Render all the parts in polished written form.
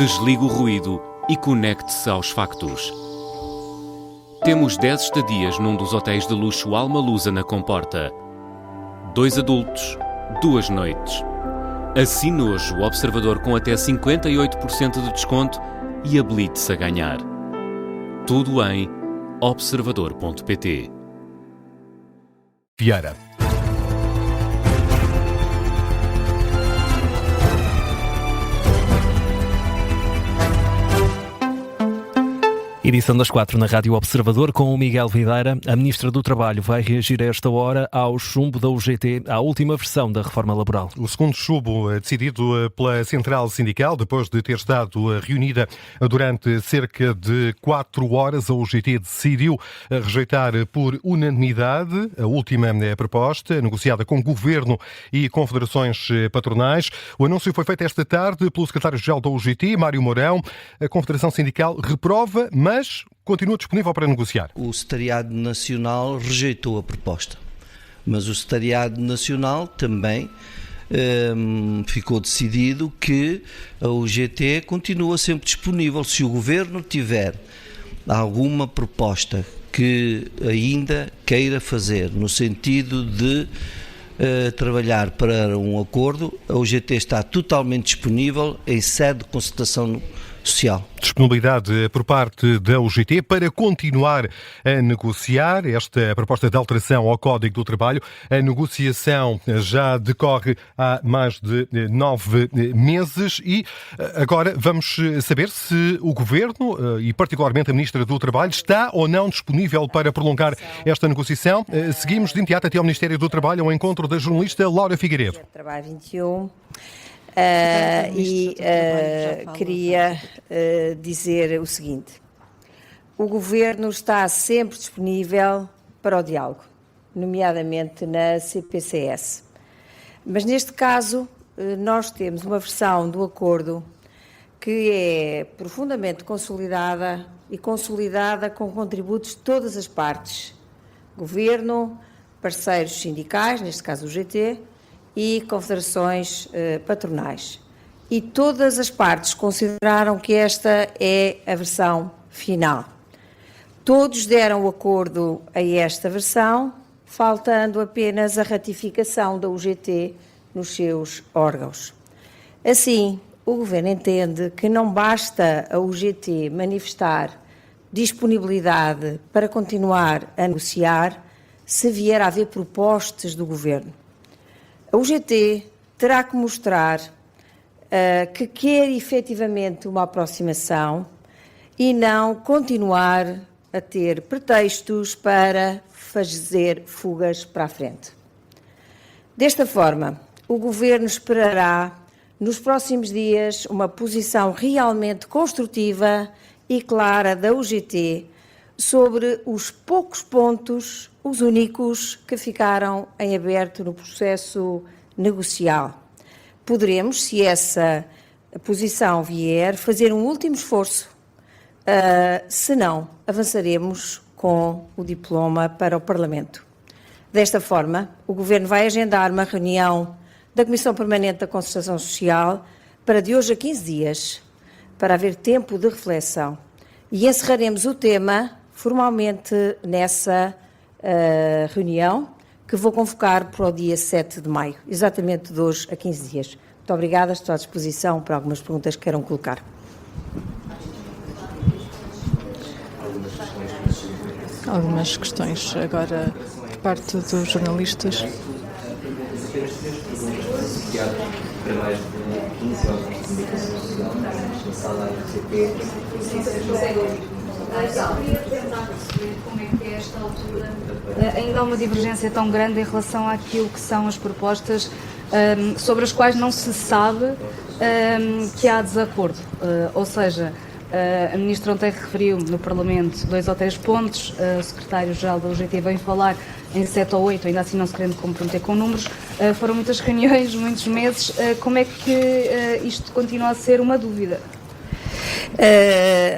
Desligue o ruído e conecte-se aos factos. Temos 10 estadias num dos hotéis de luxo Alma Lusa na Comporta. 2 adultos, 2 noites. Assine hoje o Observador com até 58% de desconto e habilite-se a ganhar. Tudo em observador.pt. Vieira. Edição das 4 na Rádio Observador com o Miguel Videira. A Ministra do Trabalho vai reagir a esta hora ao chumbo da UGT, à última versão da reforma laboral. O segundo chumbo decidido pela Central Sindical, depois de ter estado reunida durante cerca de 4 horas, a UGT decidiu rejeitar por unanimidade a última proposta, negociada com o Governo e confederações patronais. O anúncio foi feito esta tarde pelo secretário-geral da UGT, Mário Mourão. A Confederação Sindical reprova, mas continua disponível para negociar. O Secretariado Nacional rejeitou a proposta, mas o Secretariado Nacional também ficou decidido que a UGT continua sempre disponível. Se o Governo tiver alguma proposta que ainda queira fazer no sentido de trabalhar para um acordo, a UGT está totalmente disponível em sede de concertação social. Disponibilidade por parte da UGT para continuar a negociar esta proposta de alteração ao Código do Trabalho. A negociação já decorre há mais de 9 meses e agora vamos saber se o Governo e particularmente a Ministra do Trabalho está ou não disponível para prolongar esta negociação. Seguimos de imediato até ao Ministério do Trabalho ao encontro da jornalista Laura Figueiredo. Trabalho 21. Queria dizer o seguinte: o Governo está sempre disponível para o diálogo, nomeadamente na CPCS. Mas neste caso nós temos uma versão do acordo que é profundamente consolidada e consolidada com contributos de todas as partes: Governo, parceiros sindicais, neste caso o GT, e confederações patronais. E todas as partes consideraram que esta é a versão final. Todos deram o acordo a esta versão, faltando apenas a ratificação da UGT nos seus órgãos. Assim, o Governo entende que não basta a UGT manifestar disponibilidade para continuar a negociar se vier a haver propostas do Governo. A UGT terá que mostrar que quer efetivamente uma aproximação e não continuar a ter pretextos para fazer fugas para a frente. Desta forma, o Governo esperará nos próximos dias uma posição realmente construtiva e clara da UGT sobre os poucos pontos, os únicos, que ficaram em aberto no processo negocial. Poderemos, se essa posição vier, fazer um último esforço, se não, avançaremos com o diploma para o Parlamento. Desta forma, o Governo vai agendar uma reunião da Comissão Permanente da Concertação Social para de hoje a 15 dias, para haver tempo de reflexão. E encerraremos o tema formalmente nessa reunião, que vou convocar para o dia 7 de maio, exatamente de hoje a 15 dias. Muito obrigada, estou à disposição para algumas perguntas que queiram colocar. Algumas questões agora por parte dos jornalistas. Para mais de 15 anos de comunicação social, na sala Eu queria tentar perceber como é que é esta altura. Ainda há uma divergência tão grande em relação àquilo que são as propostas sobre as quais não se sabe que há desacordo. Ou seja, a Ministra ontem referiu no Parlamento 2 ou 3 pontos, o Secretário-Geral da UGT veio falar em 7 ou 8, ainda assim não se querendo comprometer com números. Foram muitas reuniões, muitos meses. Como é que isto continua a ser uma dúvida?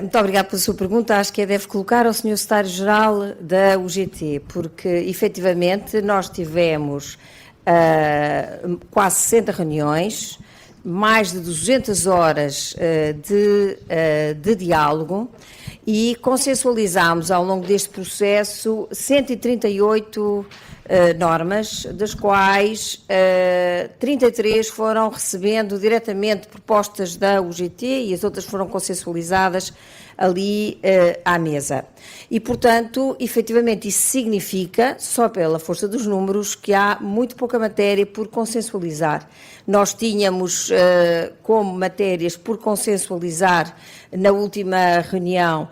Muito obrigada pela sua pergunta. Acho que deve colocar ao Sr. Secretário-Geral da UGT, porque efetivamente nós tivemos quase 60 reuniões, mais de 200 horas de diálogo e consensualizámos ao longo deste processo 138 normas, das quais 33 foram recebendo diretamente propostas da UGT e as outras foram consensualizadas ali à mesa. E, portanto, efetivamente, isso significa, só pela força dos números, que há muito pouca matéria por consensualizar. Nós tínhamos como matérias por consensualizar na última reunião,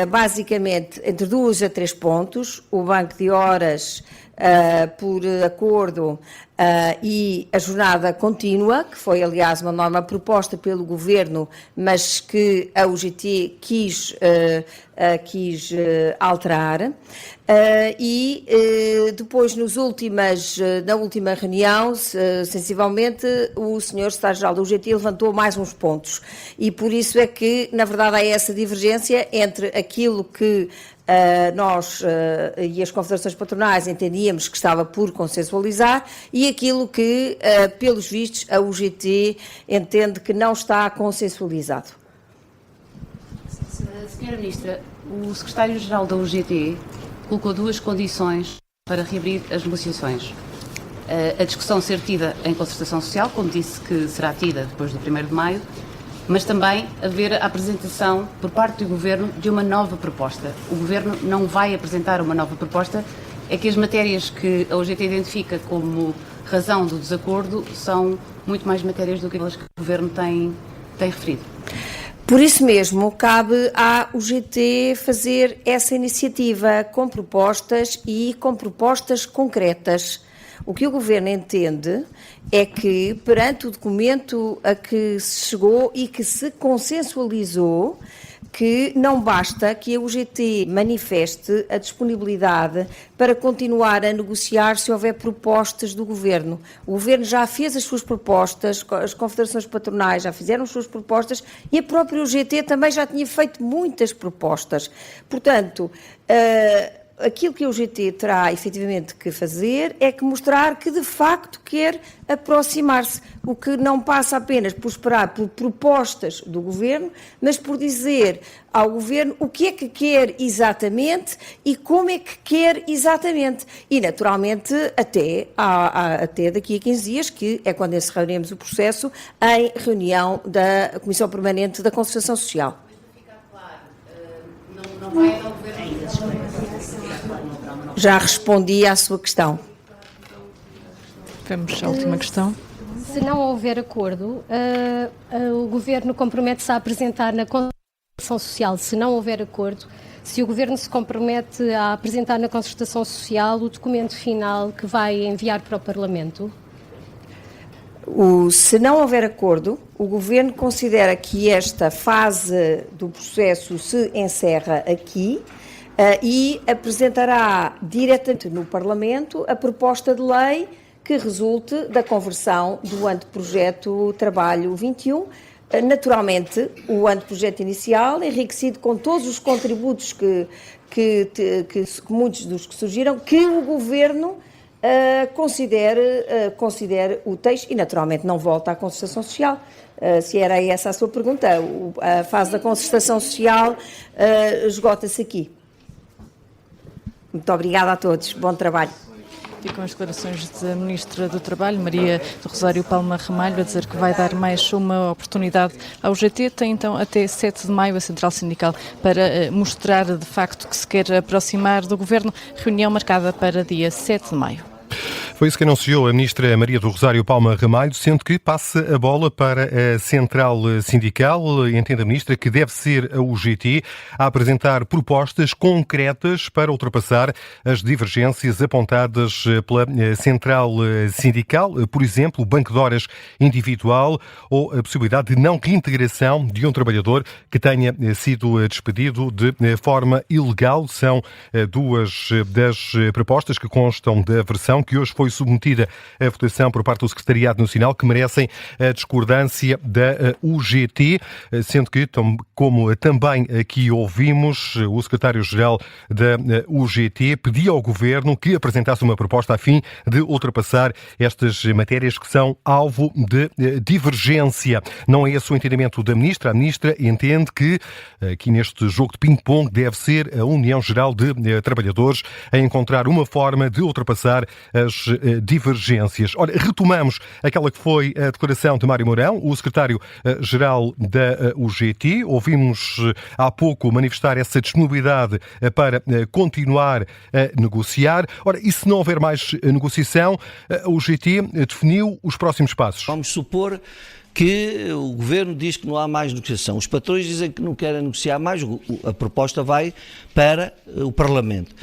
basicamente, entre 2 a 3 pontos, o banco de horas por acordo e a jornada contínua, que foi, aliás, uma norma proposta pelo Governo, mas que a UGT quis alterar. E depois, na última reunião, sensivelmente, o Sr. Secretário-Geral da UGT levantou mais uns pontos. E por isso é que, na verdade, há essa divergência entre aquilo que nós e as confederações patronais entendíamos que estava por consensualizar e aquilo que, pelos vistos, a UGT entende que não está consensualizado. Senhora Ministra, o Secretário-Geral da UGT colocou 2 condições para reabrir as negociações. A discussão ser tida em concertação social, como disse que será tida depois do 1º de maio, mas também haver a apresentação por parte do Governo de uma nova proposta. O Governo não vai apresentar uma nova proposta, é que as matérias que a UGT identifica como razão do desacordo são muito mais matérias do que aquelas que o Governo tem referido. Por isso mesmo, cabe à UGT fazer essa iniciativa com propostas e com propostas concretas. O que o Governo entende é que, perante o documento a que se chegou e que se consensualizou, que não basta que a UGT manifeste a disponibilidade para continuar a negociar se houver propostas do Governo. O Governo já fez as suas propostas, as confederações patronais já fizeram as suas propostas e a própria UGT também já tinha feito muitas propostas. Portanto, aquilo que a UGT terá efetivamente que fazer é que mostrar que de facto quer aproximar-se, o que não passa apenas por esperar por propostas do Governo, mas por dizer ao Governo o que é que quer exatamente e como é que quer exatamente. E naturalmente até daqui a 15 dias, que é quando encerraremos o processo, em reunião da Comissão Permanente da Concertação Social. Não vai ao Governo. Já respondi à sua questão. Vamos à última questão. Se não houver acordo, o Governo compromete-se a apresentar na concertação social. Se não houver acordo, se o Governo se compromete a apresentar na concertação social o documento final que vai enviar para o Parlamento? Se não houver acordo, o Governo considera que esta fase do processo se encerra aqui e apresentará diretamente no Parlamento a proposta de lei que resulte da conversão do anteprojeto Trabalho 21. Naturalmente, o anteprojeto inicial, enriquecido com todos os contributos que muitos dos que surgiram, que o Governo considere úteis e, naturalmente, não volta à concertação social. Se era essa a sua pergunta, a fase da concertação social esgota-se aqui. Muito obrigada a todos. Bom trabalho. Ficam as declarações da Ministra do Trabalho, Maria do Rosário Palma Ramalho, a dizer que vai dar mais uma oportunidade ao UGT. Tem então até 7 de maio a Central Sindical para mostrar de facto que se quer aproximar do Governo. Reunião marcada para dia 7 de maio. Foi isso que anunciou a Ministra Maria do Rosário Palma Ramalho, sendo que passa a bola para a Central Sindical. Entende a Ministra que deve ser a UGT a apresentar propostas concretas para ultrapassar as divergências apontadas pela Central Sindical, por exemplo, o banco de horas individual ou a possibilidade de não reintegração de um trabalhador que tenha sido despedido de forma ilegal. São duas das propostas que constam da versão que hoje foi foi submetida à votação por parte do Secretariado Nacional, que merecem a discordância da UGT, sendo que, como também aqui ouvimos, o secretário-geral da UGT pedia ao Governo que apresentasse uma proposta a fim de ultrapassar estas matérias que são alvo de divergência. Não é esse o entendimento da Ministra. A Ministra entende que, aqui neste jogo de ping-pong, deve ser a União Geral de Trabalhadores a encontrar uma forma de ultrapassar as divergências. Ora, retomamos aquela que foi a declaração de Mário Mourão, o secretário-geral da UGT. Ouvimos há pouco manifestar essa disponibilidade para continuar a negociar. Ora, e se não houver mais negociação, a UGT definiu os próximos passos. Vamos supor que o Governo diz que não há mais negociação. Os patrões dizem que não querem negociar mais. A proposta vai para o Parlamento.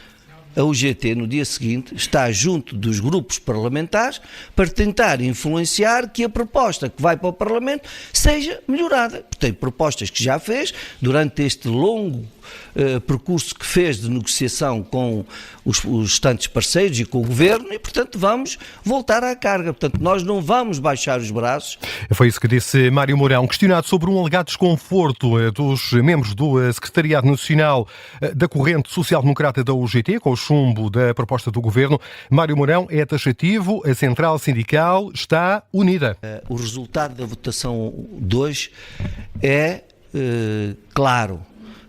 A UGT, no dia seguinte, está junto dos grupos parlamentares para tentar influenciar que a proposta que vai para o Parlamento seja melhorada. Tem propostas que já fez durante este longo percurso que fez de negociação com os restantes parceiros e com o Governo e, portanto, vamos voltar à carga. Portanto, nós não vamos baixar os braços. Foi isso que disse Mário Mourão. Questionado sobre um alegado desconforto dos membros do Secretariado Nacional da Corrente Social-Democrata da UGT com o chumbo da proposta do Governo, Mário Mourão é taxativo, a central sindical está unida. O resultado da votação de hoje é claro.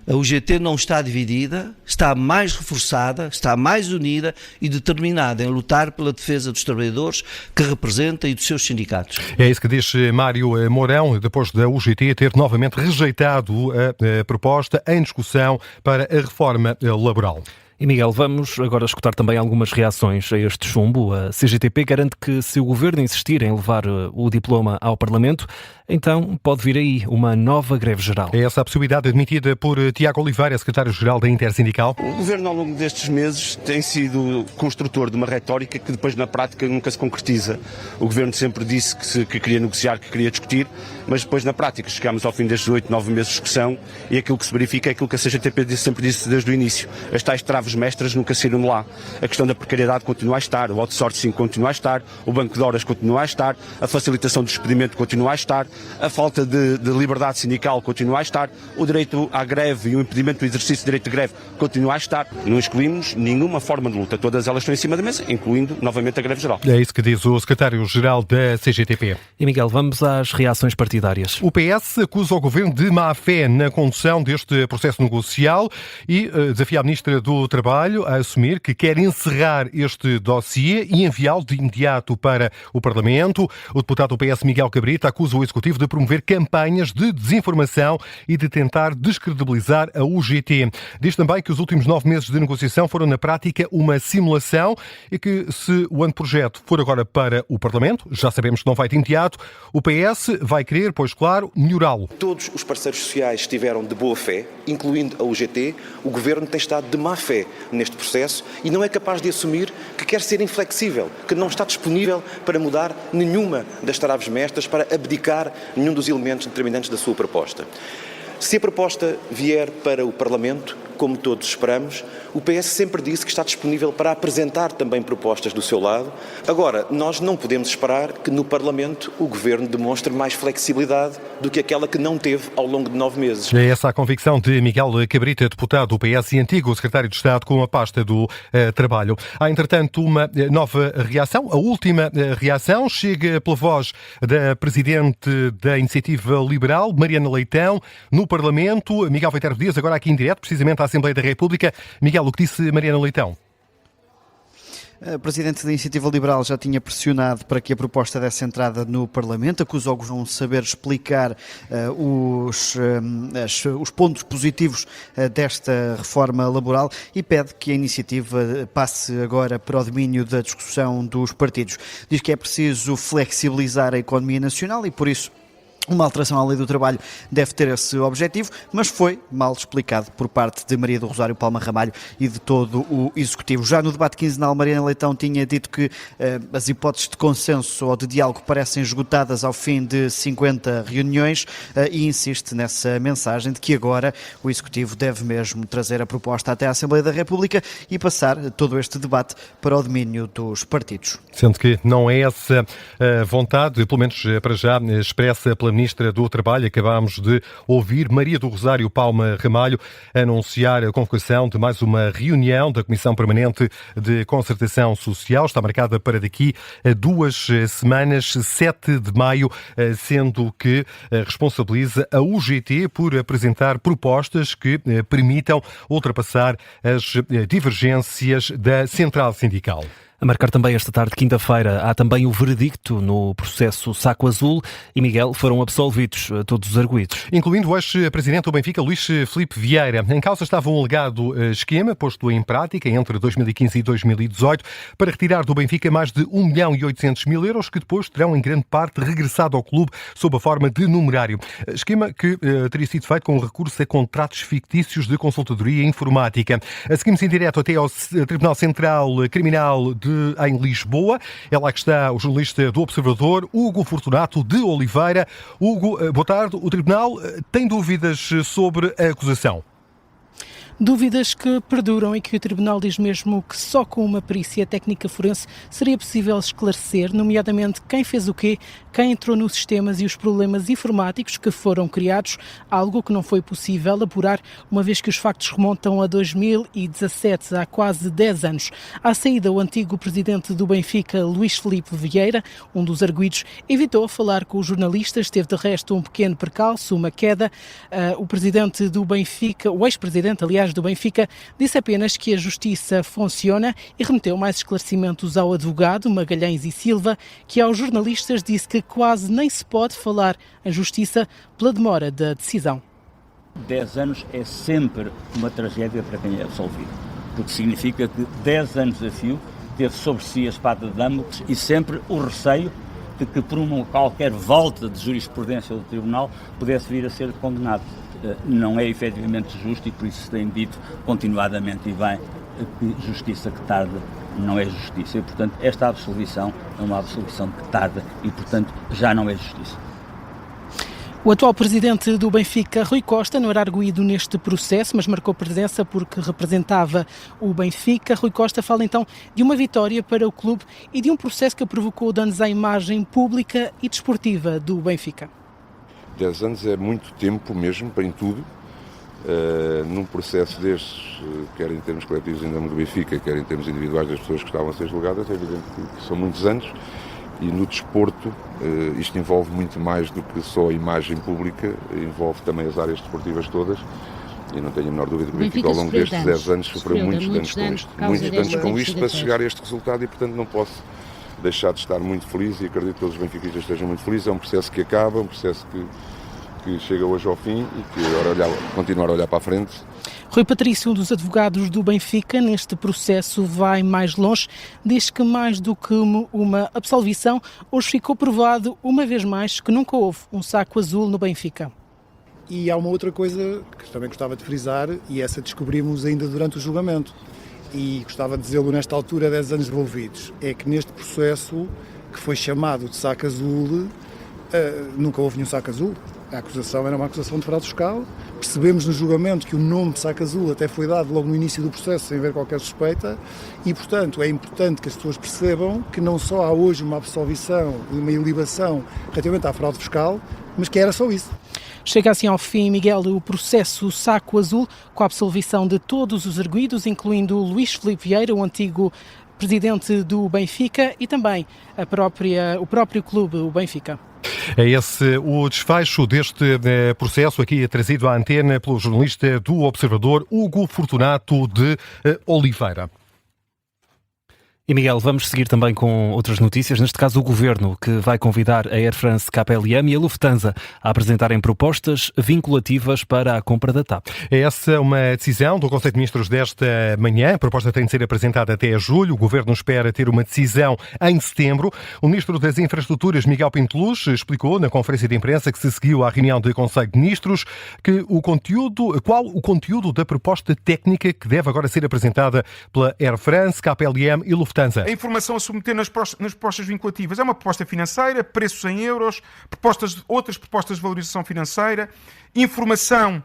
A UGT não está dividida, está mais reforçada, está mais unida e determinada em lutar pela defesa dos trabalhadores que representa e dos seus sindicatos. É isso que diz Mário Mourão, depois da UGT ter novamente rejeitado a proposta em discussão para a reforma laboral. E Miguel, vamos agora escutar também algumas reações a este chumbo. A CGTP garante que se o Governo insistir em levar o diploma ao Parlamento, então pode vir aí uma nova greve geral. É essa a possibilidade admitida por Tiago Oliveira, secretário-geral da Intersindical? O Governo, ao longo destes meses, tem sido construtor de uma retórica que depois, na prática, nunca se concretiza. O Governo sempre disse que queria negociar, que queria discutir, mas depois, na prática, chegámos ao fim destes 8, 9 meses de discussão e aquilo que se verifica é aquilo que a CGTP sempre disse desde o início. As tais traves mestras nunca saíram de lá. A questão da precariedade continua a estar, o outsourcing continua a estar, o banco de horas continua a estar, a facilitação do despedimento continua a estar, a falta de liberdade sindical continua a estar, o direito à greve e o impedimento do exercício do direito de greve continua a estar. Não excluímos nenhuma forma de luta, todas elas estão em cima da mesa, incluindo novamente a greve geral. É isso que diz o secretário-geral da CGTP. E Miguel, vamos às reações partidárias. O PS acusa o Governo de má-fé na condução deste processo negocial e desafia a Ministra do Trabalho a assumir que quer encerrar este dossiê e enviá-lo de imediato para o Parlamento. O deputado do PS, Miguel Cabrita, acusa o Executivo de promover campanhas de desinformação e de tentar descredibilizar a UGT. Diz também que os últimos 9 meses de negociação foram, na prática, uma simulação e que, se o anteprojeto for agora para o Parlamento, já sabemos que não vai de imediato, o PS vai querer, pois claro, melhorá-lo. Todos os parceiros sociais estiveram de boa fé, incluindo a UGT. O Governo tem estado de má fé neste processo e não é capaz de assumir que quer ser inflexível, que não está disponível para mudar nenhuma das traves mestras, para abdicar nenhum dos elementos determinantes da sua proposta. Se a proposta vier para o Parlamento, como todos esperamos, o PS sempre disse que está disponível para apresentar também propostas do seu lado. Agora, nós não podemos esperar que no Parlamento o Governo demonstre mais flexibilidade do que aquela que não teve ao longo de 9 meses. É essa a convicção de Miguel Cabrita, deputado do PS e antigo secretário de Estado com a pasta do Trabalho. Há, entretanto, uma nova reação. A última reação chega pela voz da Presidente da Iniciativa Liberal, Mariana Leitão, no Parlamento. Miguel Viterbo Dias, agora aqui em direto, precisamente à Assembleia da República. Miguel, o que disse Mariana Leitão? A Presidente da Iniciativa Liberal já tinha pressionado para que a proposta desse entrada no Parlamento, acusou o Governo de saber explicar os pontos positivos desta reforma laboral e pede que a iniciativa passe agora para o domínio da discussão dos partidos. Diz que é preciso flexibilizar a economia nacional e, por isso, Uma alteração à lei do trabalho deve ter esse objetivo, mas foi mal explicado por parte de Maria do Rosário Palma Ramalho e de todo o Executivo. Já no debate quinzenal, Mariana Leitão tinha dito que as hipóteses de consenso ou de diálogo parecem esgotadas ao fim de 50 reuniões e insiste nessa mensagem de que agora o Executivo deve mesmo trazer a proposta até à Assembleia da República e passar todo este debate para o domínio dos partidos. Sendo que não é essa vontade, pelo menos para já, expressa pela Ministra do Trabalho. Acabámos de ouvir Maria do Rosário Palma Ramalho anunciar a convocação de mais uma reunião da Comissão Permanente de Concertação Social. Está marcada para daqui a 2 semanas, 7 de maio, sendo que responsabiliza a UGT por apresentar propostas que permitam ultrapassar as divergências da Central Sindical. A marcar também esta tarde, quinta-feira, há também o veredicto no processo Saco Azul e, Miguel, foram absolvidos todos os arguidos. Incluindo o ex-presidente do Benfica, Luís Filipe Vieira. Em causa estava um alegado esquema posto em prática entre 2015 e 2018 para retirar do Benfica mais de 1.800.000 euros que depois terão em grande parte regressado ao clube sob a forma de numerário. Esquema que teria sido feito com recurso a contratos fictícios de consultadoria informática. Seguimos em direto até ao Tribunal Central Criminal em Lisboa. É lá que está o jornalista do Observador, Hugo Fortunato de Oliveira. Hugo, boa tarde. O Tribunal tem dúvidas sobre a acusação? Dúvidas que perduram e que o Tribunal diz mesmo que só com uma perícia técnica forense seria possível esclarecer, nomeadamente quem fez o quê, quem entrou nos sistemas e os problemas informáticos que foram criados, algo que não foi possível apurar, uma vez que os factos remontam a 2017, há quase 10 anos. À saída, o antigo presidente do Benfica, Luís Filipe Vieira, um dos arguidos, evitou falar com os jornalistas, teve de resto um pequeno percalço, uma queda. O presidente do Benfica, o ex-presidente, aliás, do Benfica, disse apenas que a justiça funciona e remeteu mais esclarecimentos ao advogado Magalhães e Silva, que aos jornalistas disse que quase nem se pode falar em justiça pela demora da decisão. 10 anos é sempre uma tragédia para quem é absolvido, porque significa que 10 anos a fio teve sobre si a espada de Damocles e sempre o receio de que por uma qualquer volta de jurisprudência do Tribunal pudesse vir a ser condenado. Não é efetivamente justo e por isso se tem dito continuadamente e bem que justiça que tarda não é justiça. E, portanto, esta absolvição é uma absolvição que tarda e, portanto, já não é justiça. O atual presidente do Benfica, Rui Costa, não era arguido neste processo, mas marcou presença porque representava o Benfica. Rui Costa fala então de uma vitória para o clube e de um processo que provocou danos à imagem pública e desportiva do Benfica. 10 anos é muito tempo mesmo, para em tudo. Num processo destes, quer em termos coletivos em nome do Benfica, quer em termos individuais das pessoas que estavam a ser julgadas, é evidente que são muitos anos e no desporto isto envolve muito mais do que só a imagem pública, envolve também as áreas desportivas todas e não tenho a menor dúvida que o Benfica ao longo destes 10 anos sofreu muitos danos com isto. Muitos danos com isto para chegar a este resultado e, portanto, não posso deixar de estar muito feliz e acredito que todos os benfiquistas estejam muito felizes. É um processo que acaba, um processo que chega hoje ao fim e que agora continuar a olhar para a frente. Rui Patrício, um dos advogados do Benfica, neste processo vai mais longe, diz que mais do que uma absolvição, hoje ficou provado uma vez mais que nunca houve um saco azul no Benfica. E há uma outra coisa que também gostava de frisar e essa descobrimos ainda durante o julgamento. E gostava de dizê-lo nesta altura, 10 anos envolvidos, é que neste processo que foi chamado de saco azul, nunca houve nenhum saco azul. A acusação era uma acusação de fraude fiscal. Percebemos no julgamento que o nome de saco azul até foi dado logo no início do processo, sem haver qualquer suspeita, e, portanto, é importante que as pessoas percebam que não só há hoje uma absolvição e uma ilibação relativamente à fraude fiscal, mas que era só isso. Chega assim ao fim, Miguel, o processo Saco Azul, com a absolvição de todos os arguidos, incluindo o Luís Filipe Vieira, o antigo presidente do Benfica, e também o próprio clube, o Benfica. É esse o desfecho deste processo, aqui trazido à antena pelo jornalista do Observador, Hugo Fortunato de Oliveira. E Miguel, vamos seguir também com outras notícias, neste caso o Governo, que vai convidar a Air France, KLM e a Lufthansa a apresentarem propostas vinculativas para a compra da TAP. Essa é uma decisão do Conselho de Ministros desta manhã. A proposta tem de ser apresentada até julho. O Governo espera ter uma decisão em setembro. O Ministro das Infraestruturas, Miguel Pinto Luz, explicou na conferência de imprensa que se seguiu à reunião do Conselho de Ministros qual o conteúdo da proposta técnica que deve agora ser apresentada pela Air France, KLM e Lufthansa. A informação a submeter nas propostas vinculativas é uma proposta financeira, preços em euros, outras propostas de valorização financeira, informação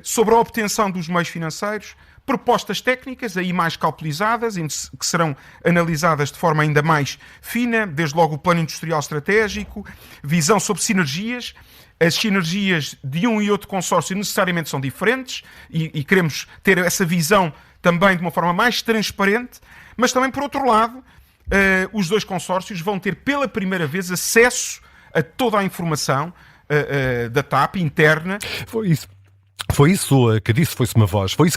sobre a obtenção dos meios financeiros, propostas técnicas, aí mais calculizadas, que serão analisadas de forma ainda mais fina, desde logo o plano industrial estratégico, visão sobre sinergias. As sinergias de um e outro consórcio necessariamente são diferentes e queremos ter essa visão também de uma forma mais transparente, mas também, por outro lado, os dois consórcios vão ter pela primeira vez acesso a toda a informação da TAP interna. Foi isso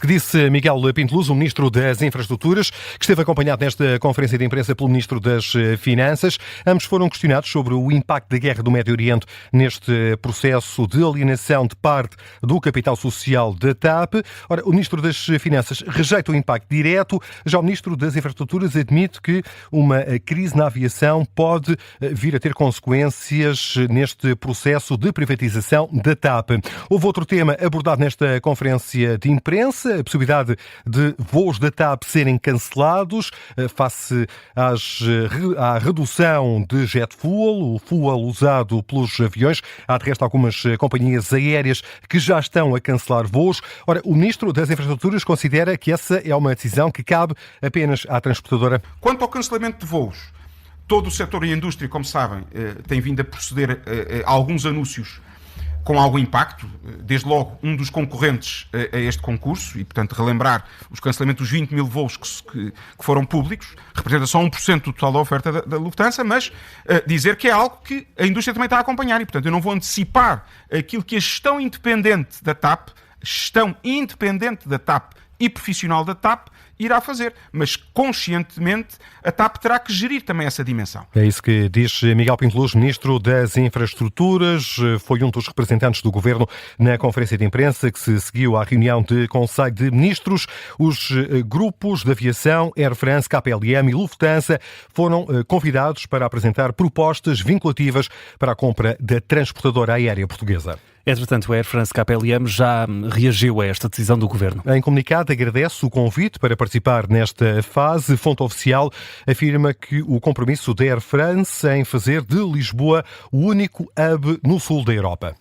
que disse Miguel Pinto Luz, o Ministro das Infraestruturas, que esteve acompanhado nesta conferência de imprensa pelo Ministro das Finanças. Ambos foram questionados sobre o impacto da guerra do Médio Oriente neste processo de alienação de parte do capital social da TAP. Ora, o Ministro das Finanças rejeita o impacto direto, já o Ministro das Infraestruturas admite que uma crise na aviação pode vir a ter consequências neste processo de privatização da TAP. Houve outro tema abordado nesta conferência de imprensa, a possibilidade de voos da TAP serem cancelados face à redução de jet fuel, o fuel usado pelos aviões. Há, de resto, algumas companhias aéreas que já estão a cancelar voos. Ora, o Ministro das Infraestruturas considera que essa é uma decisão que cabe apenas à transportadora. Quanto ao cancelamento de voos, todo o setor e a indústria, como sabem, tem vindo a proceder a alguns anúncios com algum impacto, desde logo um dos concorrentes a este concurso, e portanto relembrar os cancelamentos dos 20 mil voos que foram públicos, representa só 1% do total da oferta da Lufthansa, mas dizer que é algo que a indústria também está a acompanhar, e portanto eu não vou antecipar aquilo que a gestão independente da TAP e profissional da TAP irá fazer, mas conscientemente a TAP terá que gerir também essa dimensão. É isso que diz Miguel Pinto Luz, Ministro das Infraestruturas. Foi um dos representantes do Governo na conferência de imprensa que se seguiu à reunião de Conselho de Ministros. Os grupos de aviação Air France, KLM e Lufthansa foram convidados para apresentar propostas vinculativas para a compra da transportadora aérea portuguesa. Entretanto, a Air France KLM já reagiu a esta decisão do Governo. Em comunicado, agradece o convite para participar nesta fase. Fonte oficial afirma que o compromisso da Air France é em fazer de Lisboa o único hub no sul da Europa.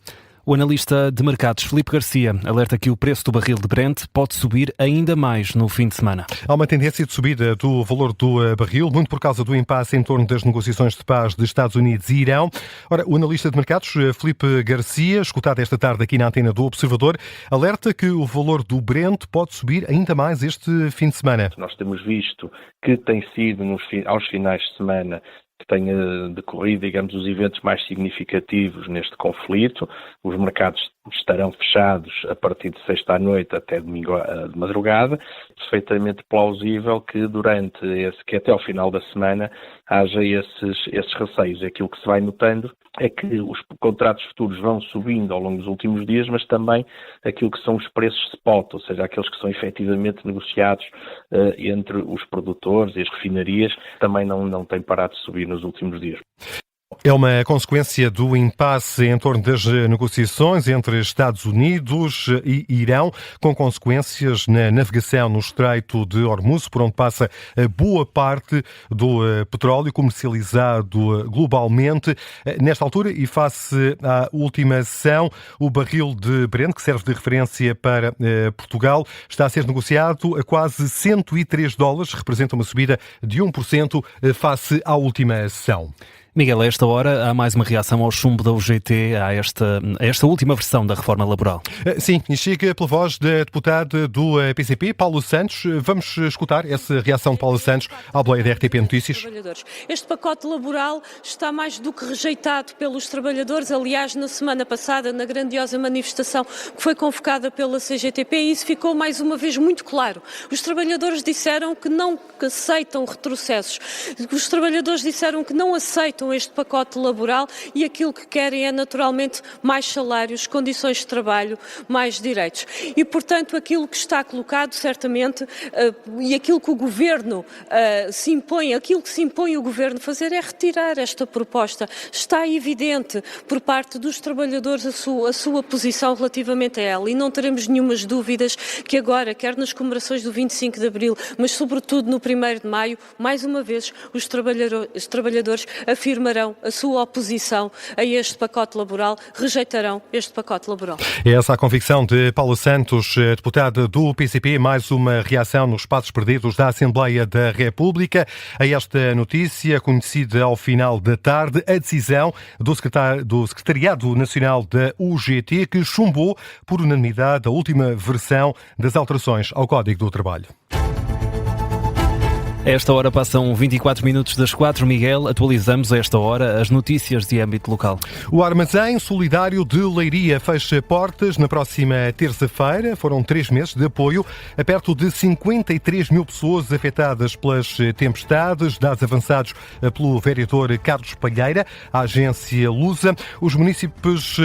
O analista de mercados Filipe Garcia alerta que o preço do barril de Brent pode subir ainda mais no fim de semana. Há uma tendência de subida do valor do barril, muito por causa do impasse em torno das negociações de paz de Estados Unidos e Irão. Ora, o analista de mercados Filipe Garcia, escutado esta tarde aqui na antena do Observador, alerta que o valor do Brent pode subir ainda mais este fim de semana. Nós temos visto que tem sido aos finais de semana que tenha decorrido, digamos, os eventos mais significativos neste conflito. Os mercados estarão fechados a partir de sexta à noite até domingo de madrugada. Perfeitamente plausível que que até ao final da semana haja esses receios. Aquilo que se vai notando é que os contratos futuros vão subindo ao longo dos últimos dias, mas também aquilo que são os preços spot, ou seja, aqueles que são efetivamente negociados entre os produtores e as refinarias, também não têm parado de subir nos últimos dias. É uma consequência do impasse em torno das negociações entre Estados Unidos e Irão, com consequências na navegação no Estreito de Hormuz, por onde passa boa parte do petróleo comercializado globalmente. Nesta altura, e face à última sessão, o barril de Brent, que serve de referência para Portugal, está a ser negociado a quase $103, representa uma subida de 1% face à última sessão. Miguel, a esta hora há mais uma reação ao chumbo da UGT a esta última versão da reforma laboral. Sim, e chega pela voz da deputada do PCP, Paulo Santos. Vamos escutar essa reação de Paulo Santos à boleia da RTP Notícias. Este pacote laboral está mais do que rejeitado pelos trabalhadores. Aliás, na semana passada, na grandiosa manifestação que foi convocada pela CGTP, isso ficou mais uma vez muito claro. Os trabalhadores disseram que não aceitam retrocessos. Os trabalhadores disseram que não aceitam este pacote laboral e aquilo que querem é naturalmente mais salários, condições de trabalho, mais direitos. E, portanto, aquilo que está colocado, certamente, e aquilo que o Governo se impõe o Governo fazer é retirar esta proposta. Está evidente por parte dos trabalhadores a sua posição relativamente a ela e não teremos nenhumas dúvidas que agora, quer nas comemorações do 25 de Abril, mas sobretudo no 1º de Maio, mais uma vez os trabalhadores afirmarão a sua oposição a este pacote laboral, rejeitarão este pacote laboral. É essa a convicção de Paulo Santos, deputada do PCP, mais uma reação nos espaços perdidos da Assembleia da República. A esta notícia, conhecida ao final da tarde, a decisão do Secretariado Nacional da UGT, que chumbou por unanimidade a última versão das alterações ao Código do Trabalho. A esta hora passam 24 minutos das 4. Miguel, atualizamos a esta hora as notícias de âmbito local. O Armazém Solidário de Leiria fecha portas na próxima terça-feira. Foram 3 meses de apoio a perto de 53 mil pessoas afetadas pelas tempestades, dados avançados pelo vereador Carlos Palheira, à agência Lusa. Os municípios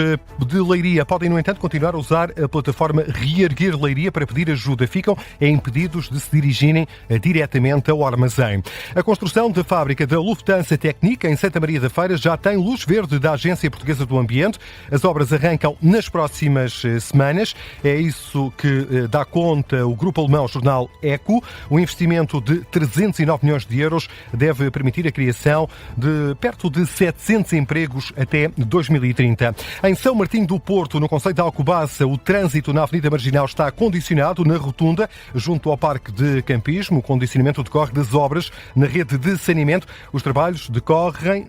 de Leiria podem, no entanto, continuar a usar a plataforma Reerguer Leiria para pedir ajuda. Ficam impedidos de se dirigirem diretamente ao armazém. A construção da fábrica da Lufthansa Technik em Santa Maria da Feira já tem luz verde da Agência Portuguesa do Ambiente. As obras arrancam nas próximas semanas. É isso que dá conta o grupo alemão jornal Eco. O investimento de 309 milhões de euros deve permitir a criação de perto de 700 empregos até 2030. Em São Martinho do Porto, no concelho de Alcobaça, o trânsito na Avenida Marginal está condicionado na rotunda junto ao Parque de Campismo. O condicionamento decorre das obras na rede de saneamento. Os trabalhos decorrem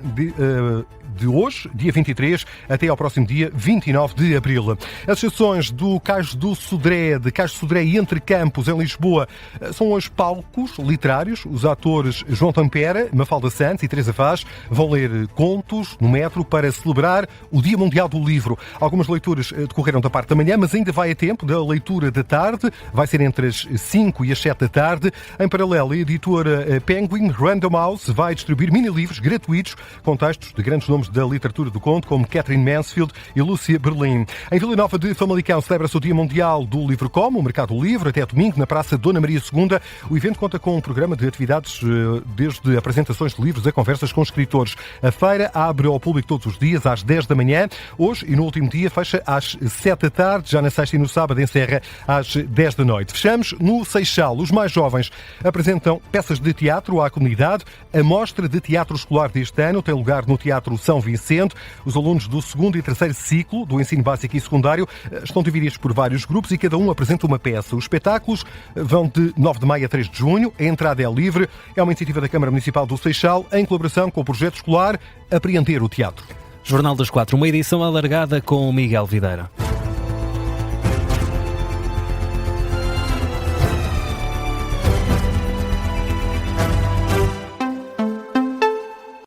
de hoje, dia 23, até ao próximo dia 29 de abril. As estações do Cais do Sodré, de Cais do Sodré e Entre Campos, em Lisboa, são os palcos literários. Os atores João Tampera, Mafalda Santos e Teresa Vaz vão ler contos no metro para celebrar o Dia Mundial do Livro. Algumas leituras decorreram da parte da manhã, mas ainda vai a tempo da leitura da tarde. Vai ser entre as 5 e as 7 da tarde. Em paralelo, a editora Penguin Random House vai distribuir mini-livros gratuitos com textos de grandes nomes da literatura do conto, como Catherine Mansfield e Lúcia Berlim. Em Vila Nova de Famalicão celebra-se o Dia Mundial do Livro Como, o Mercado Livre, até domingo, na Praça Dona Maria II. O evento conta com um programa de atividades, desde apresentações de livros a conversas com escritores. A feira abre ao público todos os dias, às 10 da manhã. Hoje e no último dia fecha às 7 da tarde. Já na sexta e no sábado encerra às 10 da noite. Fechamos no Seixal. Os mais jovens apresentam peças de teatro à comunidade. A mostra de teatro escolar deste ano tem lugar no Teatro São Vicente. Os alunos do 2º e 3º ciclo do ensino básico e secundário estão divididos por vários grupos e cada um apresenta uma peça. Os espetáculos vão de 9 de maio a 3 de junho. A entrada é livre. É uma iniciativa da Câmara Municipal do Seixal em colaboração com o projeto escolar Apreender o Teatro. Jornal das 4, uma edição alargada com o Miguel Videira.